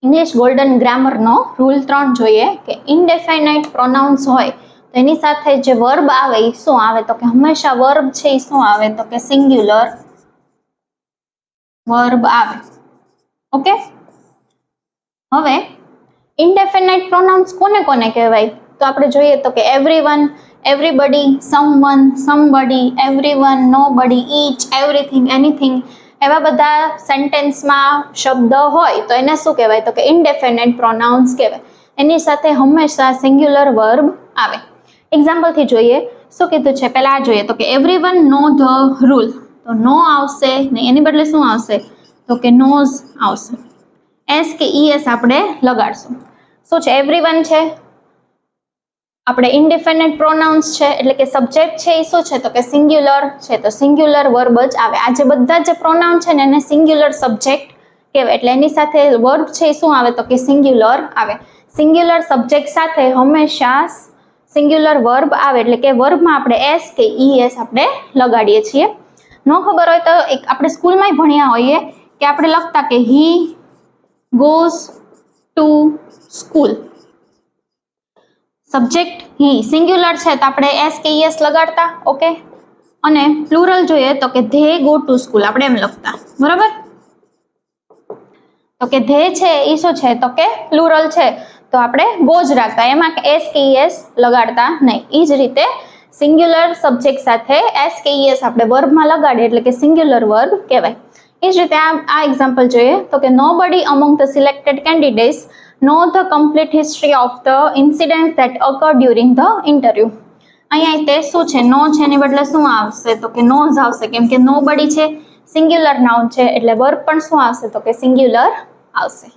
English golden ગ્રામરનો rule 3 જોઈએ કે ઇનડેફિનાઇટ pronounce હોય તો એની સાથે જે વર્બ આવે એ શું આવે તો કે હંમેશા વર્બ છે એ શું આવે તો કે સિંગ્યુલર વર્બ આવે. ઓકે, હવે ઇનડેફિનાઇટ પ્રોનાઉન્સ કોને કોને કહેવાય તો આપણે જોઈએ તો કે everyone, everybody, someone, somebody, everyone, nobody, each, everything, anything, એવા બધા સેન્ટેન્સમાં શબ્દ હોય તો એને શું કહેવાય તો કે ઇનડેફિનાઇટ પ્રોનાઉન્સ કહેવાય. એની સાથે હંમેશા સિંગ્યુલર વર્બ આવે. એક્ઝામ્પલથી જોઈએ શું કીધું છે પહેલા આ જોઈએ તો કે એવરીવન નો ધ રૂલ, તો નો આવશે ને એની બદલે શું આવશે તો કે નોઝ આવશે. એસ કે ઈએસ આપણે લગાડશું. શું છે એવરીવન છે આપણે ઇનડિફિનાઇટ પ્રોનાઉન્સ છે એટલે કે સબ્જેક્ટ છે એ શું છે તો કે સિંગ્યુલર છે તો સિંગ્યુલર વર્બ જ આવે. આ જે બધા જે પ્રોનાઉન છે ને એને સિંગ્યુલર સબ્જેક્ટ કહેવાય એટલે એની સાથે વર્બ છે એ શું આવે તો કે સિંગ્યુલર આવે. સિંગ્યુલર સબ્જેક્ટ સાથે હંમેશા સિંગ્યુલર વર્બ આવે એટલે કે વર્બમાં આપણે એસ કે ઈએસ આપણે લગાડીએ છીએ. ન ખબર હોય તો એક આપણે સ્કૂલમાં ભણ્યા હોઈએ કે આપણે લખતા કે he goes to school, subject he singular છે તો આપણે એસ કે ઈએસ લગાડતા. ઓકે, અને પ્લુરલ જોઈએ તો કે ધે ગો ટુ સ્કૂલ આપણે એમ લખતા. બરાબર, તો કે ધે છે એ શું છે તો કે પ્લુરલ છે તો આપણે ગો જ રાખતા, એમાં એસ કે ઈએસ લગાડતા નહીં. એ જ રીતે સિંગ્યુલર સબ્જેક્ટ સાથે એસ કે ઈએસ આપણે વર્બમાં લગાડીએ એટલે કે સિંગ્યુલર વર્બ કહેવાય. એ જ રીતે આ એક્ઝામ્પલ જોઈએ તો કે nobody among the selected candidates know the complete history of the incidents that occurred during the interview. અહીંયા તે શું છે નો છે એની બદલે શું આવશે તો કે નોઝ આવશે કેમ કે નોબડી છે સિંગ્યુલર નાઉન છે એટલે વર્બ પણ શું આવશે તો કે સિંગ્યુલર આવશે.